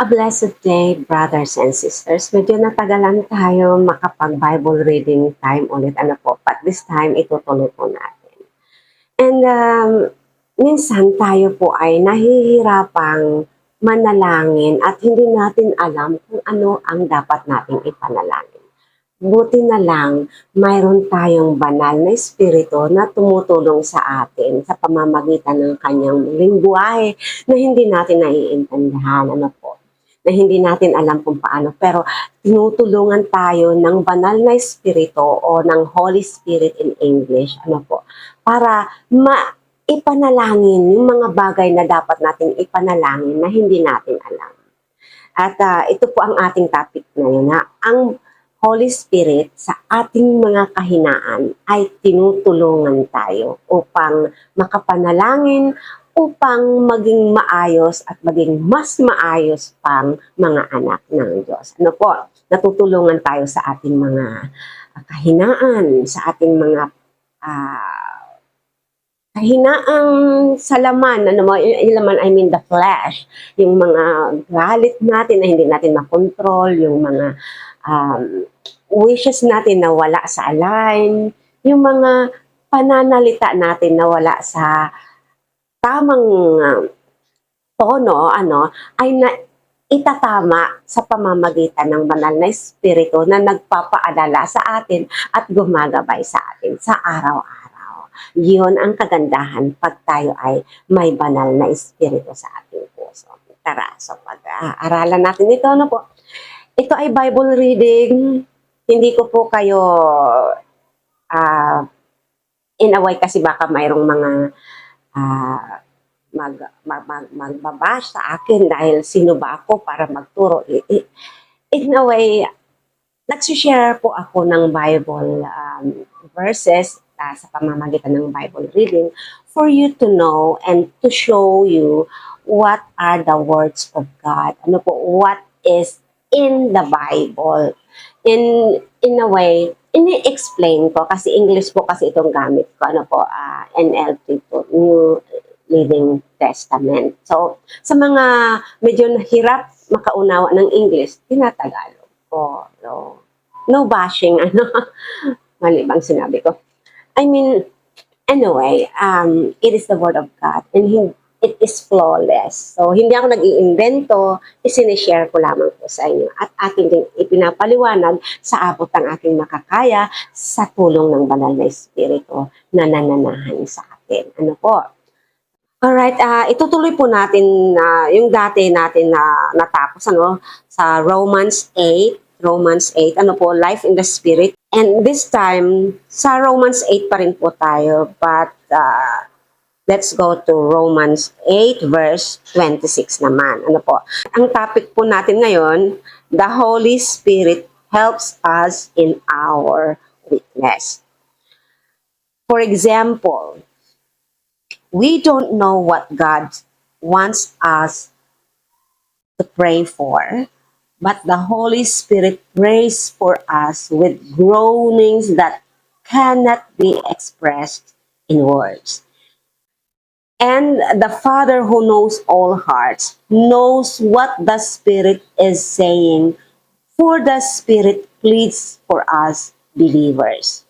A blessed day, brothers and sisters. Medyo natagalan tayo makapag-Bible reading time ulit. Ano po, but this time itutuloy po natin. And minsan tayo po ay nahihirapang manalangin at hindi natin alam kung ano ang dapat nating ipanalangin. Buti na lang, mayroon tayong banal na espiritu na tumutulong sa atin sa pamamagitan ng kanyang lingwahe na hindi natin naiintindihan. Ano po? Na hindi natin alam kung paano. Pero tinutulungan tayo ng banal na espiritu o ng Holy Spirit in English. Ano po? Para ipanalangin yung mga bagay na dapat natin ipanalangin na hindi natin alam. At ito po ang ating topic ngayon na ang Holy Spirit sa ating mga kahinaan ay tinutulungan tayo upang makapanalangin, upang maging maayos at maging mas maayos pang mga anak ng Diyos. Ano po? Natutulungan tayo sa ating mga kahinaan, sa ating mga kahinaang sa laman, ano mo, yung laman, I mean the flesh, yung mga galit natin na hindi natin makontrol, yung mga wishes natin na wala sa align, yung mga pananalita natin na wala sa tamang tono, ay itatama sa pamamagitan ng banal na espiritu na nagpapaalala sa atin at gumagabay sa atin sa araw-araw. Yun ang kagandahan pag tayo ay may banal na espiritu sa ating puso. Tara, so pag-aaralan natin ito, ano po? Ito ay Bible reading. Hindi ko po kayo inaway kasi baka mayroong mga magbabash sa akin dahil sino ba ako para magturo. In a way, nagsishare po ako ng Bible verses sa pamamagitan ng Bible reading for you to know and to show you what are the words of God. Ano po, what is in the Bible. In a way, ini-explain ko kasi English po kasi itong gamit ko. Ano po, NLT po, New Living Testament. So, sa mga medyo hirap makaunawa ng English, tinatagalog ko. No bashing, mali bang sinabi ko? I mean, anyway, it is the Word of God and it is flawless. So, hindi ako nag-iimbento, isinishare ko lamang po sa inyo at aking din ipinapaliwanag sa abot ng aking makakaya sa tulong ng banal na espiritu na nananahan sa atin. Ano po? Alright, itutuloy po natin yung dati natin na natapos sa Romans 8, ano po, Life in the Spirit. And this time, sa Romans 8 pa rin po tayo, but let's go to Romans 8 verse 26 naman. Ano po? Ang topic po natin ngayon, the Holy Spirit helps us in our weakness. For example, we don't know what God wants us to pray for, but the Holy Spirit prays for us with groanings that cannot be expressed in words. And the Father who knows all hearts knows what the Spirit is saying, for the Spirit pleads for us believers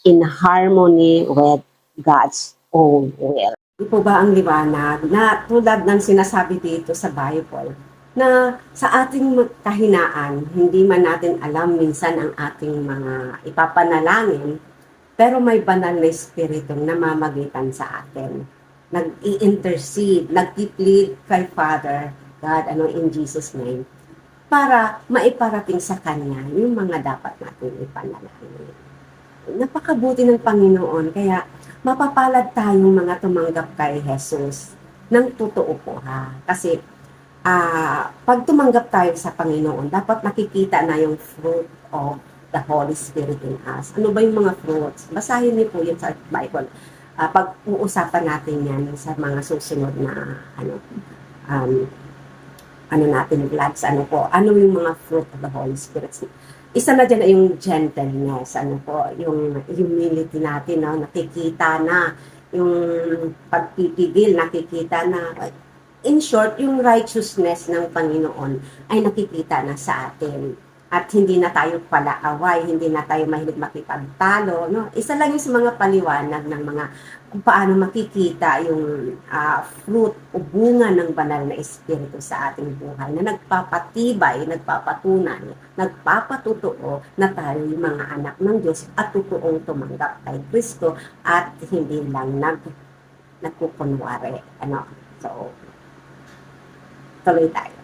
in harmony with God's own will. Di po ba ang liwanag na tulad ng sinasabi dito sa Bible na sa ating kahinaan, hindi man natin alam minsan ang ating mga ipapanalangin, pero may banal na espiritong namamagitan sa atin. Nag-i-intercede, nag-i-plead kay Father God, in Jesus' name, para maiparating sa Kanya yung mga dapat natin ipanalangin. Napakabuti ng Panginoon, kaya mapapalad tayong mga tumanggap kay Jesus ng totoo po Kasi pag tumanggap tayo sa Panginoon, dapat nakikita na yung fruit of the Holy Spirit in us. Ano ba yung mga fruits? Basahin niyo po yun sa Bible. Pag-uusapan natin yan sa mga susunod na natin vlogs, ano yung mga fruit of the Holy Spirit. Isa na dyan ay yung gentleness, yung humility natin, nakikita na, yung pagpipigil, nakikita na, in short, yung righteousness ng Panginoon ay nakikita na sa atin. At hindi na tayo palaaway, hindi na tayo mahilig makipagtalo. No? Isa lang yung sa mga paliwanag ng mga kung paano makikita yung fruit o bunga ng banal na espiritu sa ating buhay na nagpapatibay, nagpapatunay, nagpapatutuo na tayo yung mga anak ng Diyos at totoong tumanggap kay Kristo at hindi lang nagkukunwari. Ano? So, tuloy tayo.